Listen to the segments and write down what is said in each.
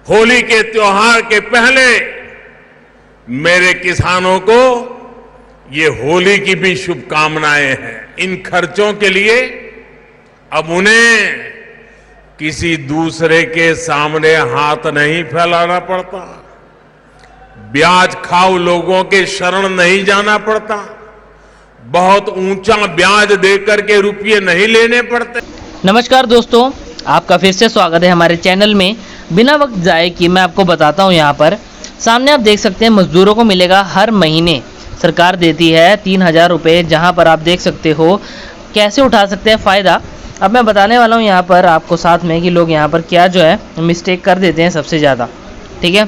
होली के त्योहार के पहले मेरे किसानों को ये होली की भी शुभकामनाएं हैं। इन खर्चों के लिए अब उन्हें किसी दूसरे के सामने हाथ नहीं फैलाना पड़ता, ब्याज खाऊ लोगों के शरण नहीं जाना पड़ता, बहुत ऊंचा ब्याज देकर के रुपये नहीं लेने पड़ते। नमस्कार दोस्तों, आपका फिर से स्वागत है हमारे चैनल में। बिना वक्त जाए कि मैं आपको बताता हूं, यहाँ पर सामने आप देख सकते हैं मजदूरों को मिलेगा हर महीने सरकार देती है 3,000 रुपये, जहाँ पर आप देख सकते हो कैसे उठा सकते हैं फ़ायदा। अब मैं बताने वाला हूँ यहाँ पर आपको साथ में कि लोग यहाँ पर क्या जो है मिस्टेक कर देते हैं सबसे ज़्यादा। ठीक है,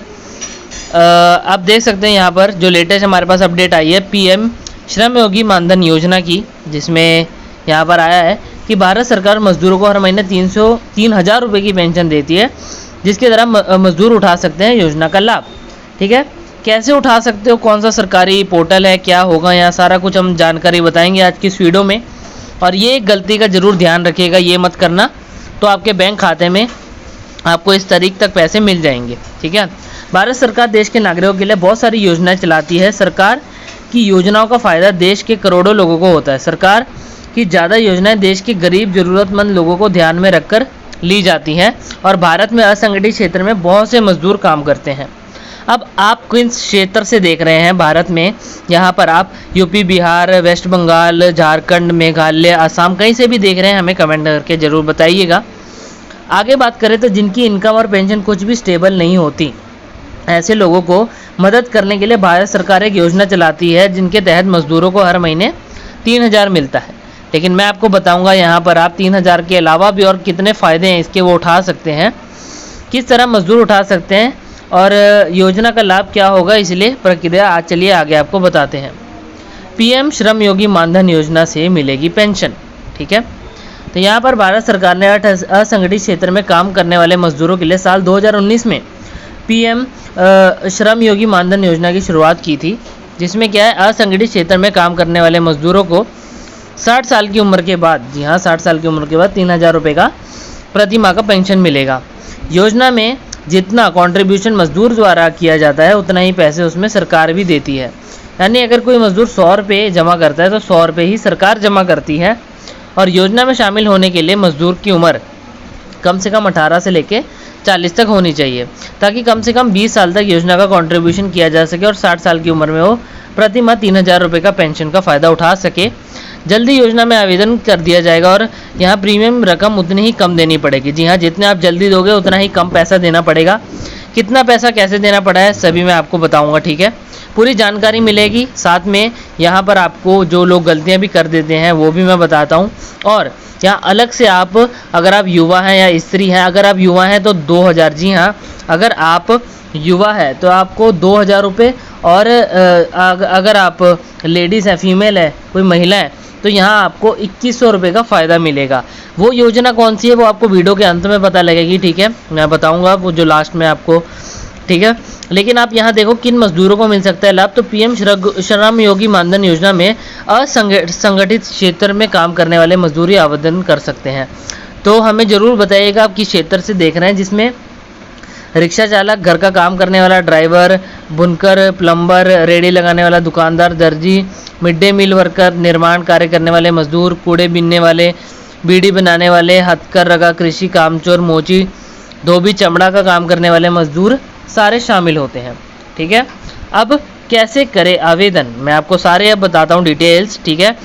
आप देख सकते हैं यहाँ पर जो लेटेस्ट हमारे पास अपडेट आई है पीएम श्रम योगी मानधन योजना की, जिसमें यहाँ पर आया है कि भारत सरकार मजदूरों को हर महीने 3,000 रुपये की पेंशन देती है, जिसके द्वारा मजदूर उठा सकते हैं योजना का लाभ। ठीक है, कैसे उठा सकते हो, कौन सा सरकारी पोर्टल है, क्या होगा, यहाँ सारा कुछ हम जानकारी बताएंगे आज की इस वीडियो में। और ये एक गलती का ज़रूर ध्यान रखिएगा, ये मत करना तो आपके बैंक खाते में आपको इस तारीख तक पैसे मिल जाएंगे। ठीक है, भारत सरकार देश के नागरिकों के लिए बहुत सारी योजनाएं चलाती है। सरकार की योजनाओं का फ़ायदा देश के करोड़ों लोगों को होता है। सरकार की ज़्यादा योजनाएं देश के गरीब ज़रूरतमंद लोगों को ध्यान में रखकर ली जाती हैं और भारत में असंगठित क्षेत्र में बहुत से मजदूर काम करते हैं। अब आप किस क्षेत्र से देख रहे हैं भारत में, यहाँ पर आप यूपी, बिहार, वेस्ट बंगाल, झारखंड, मेघालय, असम कहीं से भी देख रहे हैं, हमें कमेंट करके ज़रूर बताइएगा। आगे बात करें तो जिनकी इनकम और पेंशन कुछ भी स्टेबल नहीं होती, ऐसे लोगों को मदद करने के लिए भारत सरकार एक योजना चलाती है, जिनके तहत मजदूरों को हर महीने 3,000 मिलता है। लेकिन मैं आपको बताऊंगा यहाँ पर आप 3,000 के अलावा भी और कितने फ़ायदे हैं इसके वो उठा सकते हैं, किस तरह मजदूर उठा सकते हैं और योजना का लाभ क्या होगा, इसलिए प्रक्रिया आज चलिए आगे आपको बताते हैं। पीएम श्रम योगी मानधन योजना से मिलेगी पेंशन। ठीक है, तो यहाँ पर भारत सरकार ने असंगठित क्षेत्र में काम करने वाले मजदूरों के लिए साल 2019 में पीएम श्रम योगी मानधन योजना की शुरुआत की थी, जिसमें क्या है, असंगठित क्षेत्र में काम करने वाले मजदूरों को 60 साल की उम्र के बाद, जी हाँ 60 साल की उम्र के बाद 3,000 रुपये का प्रति माह का पेंशन मिलेगा। योजना में जितना कंट्रीब्यूशन मजदूर द्वारा किया जाता है उतना ही पैसे उसमें सरकार भी देती है। यानी अगर कोई मजदूर 100 रुपये जमा करता है तो 100 रुपये ही सरकार जमा करती है। और योजना में शामिल होने के लिए मजदूर की उम्र कम से कम 18 से लेकर 40 तक होनी चाहिए, ताकि कम से कम 20 साल तक योजना का कंट्रीब्यूशन किया जा सके और 60 साल की उम्र में वो प्रति माह 3,000 रुपये का पेंशन का फ़ायदा उठा सके। जल्दी योजना में आवेदन कर दिया जाएगा और यहाँ प्रीमियम रकम उतनी ही कम देनी पड़ेगी। जी हाँ, जितने आप जल्दी दोगे उतना ही कम पैसा देना पड़ेगा। कितना पैसा कैसे देना पड़ा है सभी मैं आपको बताऊँगा। ठीक है, पूरी जानकारी मिलेगी, साथ में यहाँ पर आपको जो लोग गलतियाँ भी कर देते हैं वो भी मैं बताता हूँ। और यहाँ अलग से आप, अगर आप युवा हैं या स्त्री हैं, अगर आप युवा हैं तो 2,000, जी हाँ अगर आप युवा है तो आपको 2,000 रुपये, और अगर आप लेडीज़ हैं, फीमेल है, कोई महिला है, तो यहाँ आपको 2,100 रुपये का फ़ायदा मिलेगा। वो योजना कौन सी है वो आपको वीडियो के अंत में पता लगेगी। ठीक है, मैं बताऊँगा वो जो लास्ट में आपको। ठीक है, लेकिन आप यहाँ देखो किन मजदूरों को मिल सकता है लाभ। तो पीएम श्रम योगी मानधन योजना में असंगठित क्षेत्र में काम करने वाले मजदूर ही आवेदन कर सकते हैं। तो हमें ज़रूर बताइएगा आप किस क्षेत्र से देख रहे हैं, जिसमें रिक्शा चालक, घर का काम करने वाला ड्राइवर, बुनकर, प्लम्बर, रेडी लगाने वाला दुकानदार, दर्जी, मिड डे मील वर्कर, निर्माण कार्य करने वाले मजदूर, कूड़े बीनने वाले, बीड़ी बनाने वाले, हथकरघा, कृषि, कामचोर, मोची, धोबी, चमड़ा का काम करने वाले मजदूर सारे शामिल होते हैं। ठीक है, अब कैसे करें आवेदन, मैं आपको सारे अब बताता हूँ डिटेल्स। ठीक है,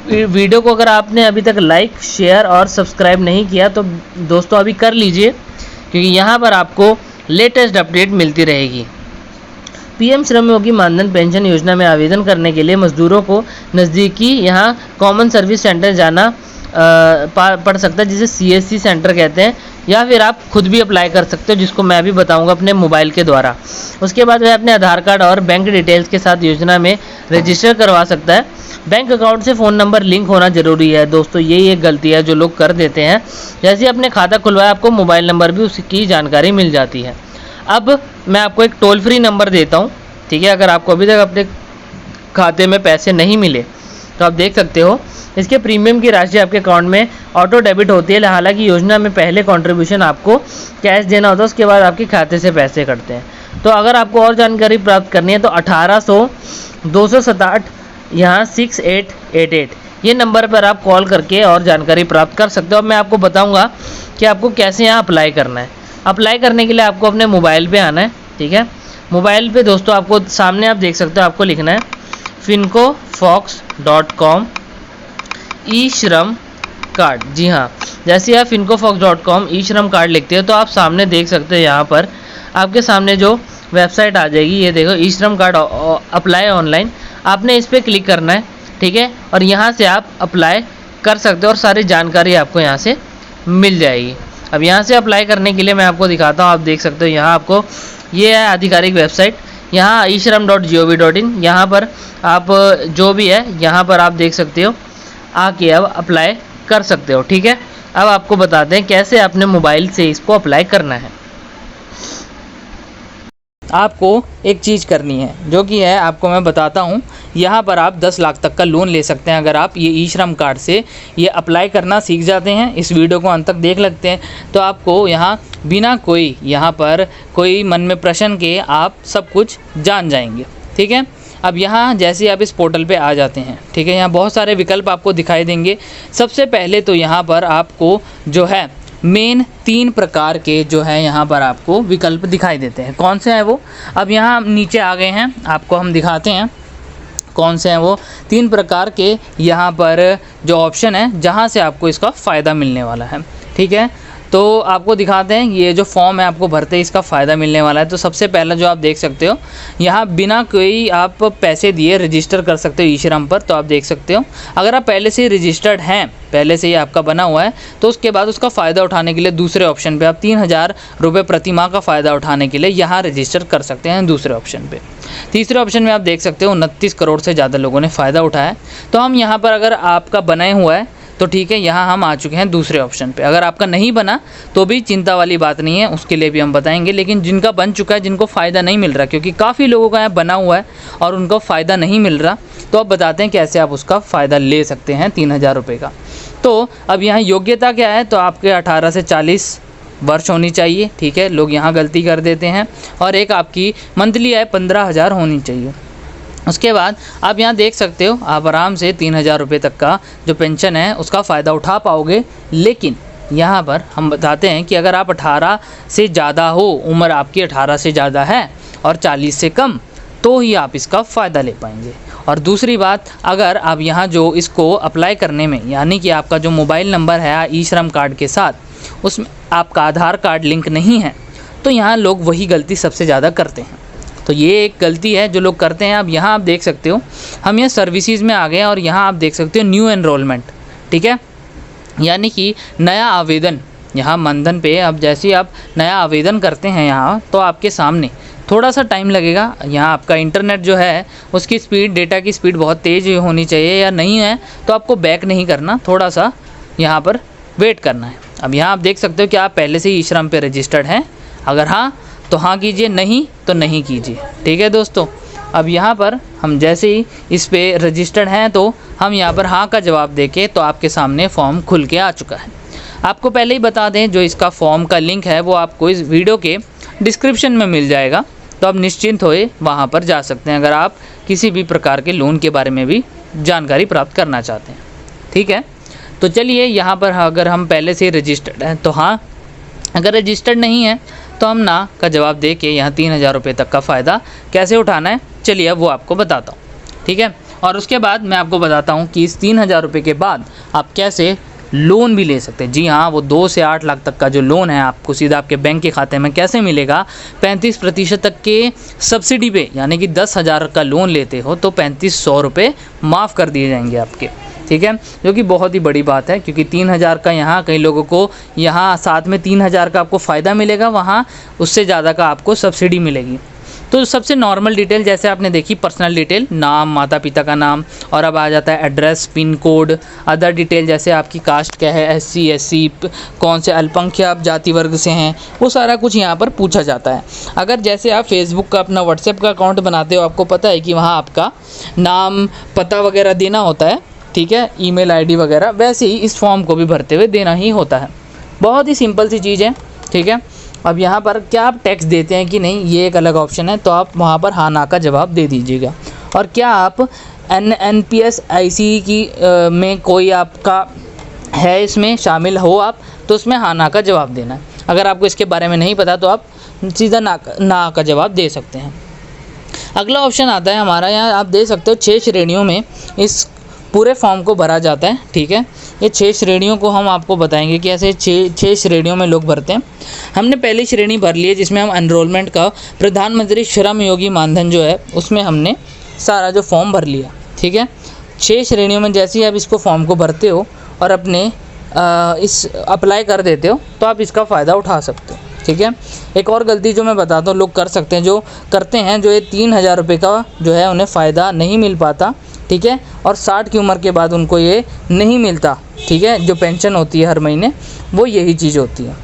वीडियो को अगर आपने अभी तक लाइक, शेयर और सब्सक्राइब नहीं किया तो दोस्तों अभी कर लीजिए, क्योंकि यहाँ पर आपको लेटेस्ट अपडेट मिलती रहेगी। पीएम श्रम योगी मानधन पेंशन योजना में आवेदन करने के लिए मजदूरों को नज़दीकी यहाँ कॉमन सर्विस सेंटर जाना पड़ सकता है, जिसे CSC सेंटर कहते हैं, या फिर आप खुद भी अप्लाई कर सकते हो, जिसको मैं भी बताऊंगा अपने मोबाइल के द्वारा। उसके बाद वह अपने आधार कार्ड और बैंक डिटेल्स के साथ योजना में रजिस्टर करवा सकता है। बैंक अकाउंट से फ़ोन नंबर लिंक होना जरूरी है दोस्तों, यही एक गलती है जो लोग कर देते हैं। जैसे अपने खाता खुलवाया आपको मोबाइल नंबर भी उसकी जानकारी मिल जाती है। अब मैं आपको एक टोल फ्री नंबर देता हूँ। ठीक है, अगर आपको अभी तक अपने खाते में पैसे नहीं मिले तो आप देख सकते हो इसके प्रीमियम की राशि आपके अकाउंट में ऑटो डेबिट होती है। हालांकि योजना में पहले कंट्रीब्यूशन आपको कैश देना होता है, उसके बाद आपके खाते से पैसे कटते हैं। तो अगर आपको और जानकारी प्राप्त करनी है तो 1800-267 यहाँ 6888 ये नंबर पर आप कॉल करके और जानकारी प्राप्त कर सकते हो। अब मैं आपको बताऊंगा कि आपको कैसे यहाँ अप्लाई करना है। अप्लाई करने के लिए आपको अपने मोबाइल पे आना है, ठीक है। मोबाइल पे दोस्तों आपको सामने आप देख सकते हो, आपको लिखना है fincofox.com ई श्रम कार्ड। जी हाँ, जैसे आप fincofox.com ई श्रम कार्ड लिखते हो तो आप सामने देख सकते हो, यहाँ पर आपके सामने जो वेबसाइट आ जाएगी, ये देखो ई श्रम कार्ड अप्लाई ऑनलाइन। आपने इस पर क्लिक करना है, ठीक है, और यहाँ से आप अप्लाई कर सकते हो और सारी जानकारी आपको यहाँ से मिल जाएगी। अब यहाँ से अप्लाई करने के लिए मैं आपको दिखाता हूँ। आप देख सकते हो यहाँ आपको ये है आधिकारिक वेबसाइट, यहाँ ishram.gov.in। यहाँ पर आप जो भी है यहाँ पर आप देख सकते हो, आके अब अप्लाई कर सकते हो, ठीक है। अब आपको बताते हैं कैसे अपने मोबाइल से इसको अप्लाई करना है। आपको एक चीज़ करनी है जो कि है, आपको मैं बताता हूँ। यहाँ पर आप 10 लाख तक का लोन ले सकते हैं अगर आप ये ई श्रम कार्ड से ये अप्लाई करना सीख जाते हैं। इस वीडियो को अंत तक देख लगते हैं तो आपको यहाँ बिना कोई यहाँ पर कोई मन में प्रश्न के आप सब कुछ जान जाएंगे, ठीक है। अब यहाँ जैसे आप इस पोर्टल पे आ जाते हैं, ठीक है, यहाँ बहुत सारे विकल्प आपको दिखाई देंगे। सबसे पहले तो यहाँ पर आपको जो है मेन 3 प्रकार के जो है यहाँ पर आपको विकल्प दिखाई देते हैं। कौन से हैं वो? अब यहाँ हम नीचे आ गए हैं, आपको हम दिखाते हैं कौन से हैं वो 3 प्रकार के यहाँ पर जो ऑप्शन है जहाँ से आपको इसका फ़ायदा मिलने वाला है, ठीक है। तो आपको दिखाते हैं ये जो फॉर्म है आपको भरते ही इसका फ़ायदा मिलने वाला है। तो सबसे पहला जो आप देख सकते हो, यहाँ बिना कोई आप पैसे दिए रजिस्टर कर सकते हो ई श्रम पर। तो आप देख सकते हो अगर आप पहले से ही रजिस्टर्ड हैं, पहले से ही आपका बना हुआ है, तो उसके बाद उसका फ़ायदा उठाने के लिए दूसरे ऑप्शन पे आप 3000 रुपये प्रति माह का फ़ायदा उठाने के लिए यहाँ रजिस्टर कर सकते हैं दूसरे ऑप्शन पे। तीसरे ऑप्शन में आप देख सकते हो 29 करोड़ से ज़्यादा लोगों ने फ़ायदा उठाया। तो हम यहाँ पर अगर आपका बनाए हुआ है तो ठीक है, यहाँ हम आ चुके हैं दूसरे ऑप्शन पे। अगर आपका नहीं बना तो भी चिंता वाली बात नहीं है, उसके लिए भी हम बताएंगे। लेकिन जिनका बन चुका है, जिनको फ़ायदा नहीं मिल रहा, क्योंकि काफ़ी लोगों का यहाँ बना हुआ है और उनको फ़ायदा नहीं मिल रहा, तो अब बताते हैं कैसे आप उसका फ़ायदा ले सकते हैं 3000 रुपये का। तो अब यहाँ योग्यता क्या है, तो आपके 18 से 40 वर्ष होनी चाहिए, ठीक है। लोग यहाँ गलती कर देते हैं। और एक आपकी मंथली आय 15,000 होनी चाहिए। उसके बाद आप यहाँ देख सकते हो, आप आराम से 3000 रुपये तक का जो पेंशन है उसका फ़ायदा उठा पाओगे। लेकिन यहाँ पर हम बताते हैं कि अगर आप 18 से ज़्यादा हो, उम्र आपकी 18 से ज़्यादा है और 40 से कम, तो ही आप इसका फ़ायदा ले पाएंगे। और दूसरी बात, अगर आप यहाँ जो इसको अप्लाई करने में, यानी कि आपका जो मोबाइल नंबर है ई श्रम कार्ड के साथ, उसमें आपका आधार कार्ड लिंक नहीं है, तो यहाँ लोग वही गलती सबसे ज़्यादा करते हैं। तो ये एक गलती है जो लोग करते हैं। अब यहाँ आप देख सकते हो, हम यहाँ सर्विसेज में आ गए हैं और यहाँ आप देख सकते हो न्यू एनरोलमेंट, ठीक है, यानी कि नया आवेदन। यहाँ मनधन पे अब जैसे आप नया आवेदन करते हैं यहाँ, तो आपके सामने थोड़ा सा टाइम लगेगा। यहाँ आपका इंटरनेट जो है उसकी स्पीड, डेटा की स्पीड बहुत तेज़ होनी चाहिए, या नहीं है तो आपको बैक नहीं करना, थोड़ा सा यहाँ पर वेट करना है। अब यहाँ आप देख सकते हो कि आप पहले से ही ई श्रम पे रजिस्टर्ड हैं। अगर हाँ तो हाँ कीजिए, नहीं तो नहीं कीजिए, ठीक है दोस्तों। अब यहाँ पर हम जैसे ही इस पे रजिस्टर्ड हैं तो हम यहाँ पर हाँ का जवाब देके, तो आपके सामने फॉर्म खुल के आ चुका है। आपको पहले ही बता दें, जो इसका फॉर्म का लिंक है वो आपको इस वीडियो के डिस्क्रिप्शन में मिल जाएगा, तो आप निश्चिंत होए वहाँ पर जा सकते हैं अगर आप किसी भी प्रकार के लोन के बारे में भी जानकारी प्राप्त करना चाहते हैं, ठीक है। तो चलिए, यहाँ पर अगर हम पहले से रजिस्टर्ड हैं तो हाँ, अगर रजिस्टर्ड नहीं है तो हम ना का जवाब दे के यहाँ 3000 रुपये तक का फ़ायदा कैसे उठाना है, चलिए अब वो आपको बताता हूँ, ठीक है। और उसके बाद मैं आपको बताता हूँ कि इस 3000 रुपये के बाद आप कैसे लोन भी ले सकते हैं। जी हाँ, वो 2 से 8 लाख तक का जो लोन है आपको सीधा आपके बैंक के खाते में कैसे मिलेगा। 35% तक के सब्सिडी पे, यानी कि 10,000 का लोन लेते हो तो 3500 रुपये माफ़ कर दिए जाएंगे आपके, ठीक है, जो कि बहुत ही बड़ी बात है। क्योंकि 3000 का यहाँ कई लोगों को यहाँ साथ में 3000 का आपको फ़ायदा मिलेगा, वहाँ उससे ज़्यादा का आपको सब्सिडी मिलेगी। तो सबसे नॉर्मल डिटेल जैसे आपने देखी पर्सनल डिटेल, नाम, माता पिता का नाम, और अब आ जाता है address, pin code, other detail जैसे आपकी कास्ट क्या है, SC SC, कौन से अल्पसंख्यक जाति वर्ग से हैं, वो सारा कुछ यहाँ पर पूछा जाता है। अगर जैसे आप फेसबुक का अपना व्हाट्सएप का अकाउंट बनाते हो, आपको पता है कि वहाँ आपका नाम, पता वगैरह देना होता है, ठीक है, ईमेल ID वगैरह, वैसे ही इस फॉर्म को भी भरते हुए देना ही होता है। बहुत ही सिंपल सी चीज़ है, ठीक है। अब यहाँ पर क्या आप टैक्स देते हैं कि नहीं, ये एक अलग ऑप्शन है, तो आप वहाँ पर हाँ ना का जवाब दे दीजिएगा। और क्या आप NPS IC की में कोई आपका है, इसमें शामिल हो आप, तो उसमें हाँ ना का जवाब देना है। अगर आपको इसके बारे में नहीं पता तो आप सीधा ना का जवाब दे सकते हैं। अगला ऑप्शन आता है हमारा, यहाँ आप दे सकते हो 6 श्रेणियों में इस पूरे फॉर्म को भरा जाता है, ठीक है। ये 6 श्रेणियों को हम आपको बताएंगे कि ऐसे 6 श्रेणियों में लोग भरते हैं। हमने पहली श्रेणी भर ली है जिसमें हम एनरोलमेंट का प्रधानमंत्री श्रम योगी मानधन जो है उसमें हमने सारा जो फॉर्म भर लिया, ठीक है। 6 श्रेणियों में जैसे ही आप इसको फॉर्म को भरते हो और अपने इस अप्लाई कर देते हो तो आप इसका फ़ायदा उठा सकते हो, ठीक है। एक और गलती जो मैं बताता हूँ लोग कर सकते हैं, जो करते हैं, जो ये 3000 रुपये का जो है उन्हें फ़ायदा नहीं मिल पाता, ठीक है, और 60 की उम्र के बाद उनको ये नहीं मिलता, ठीक है, जो पेंशन होती है हर महीने, वो यही चीज़ होती है।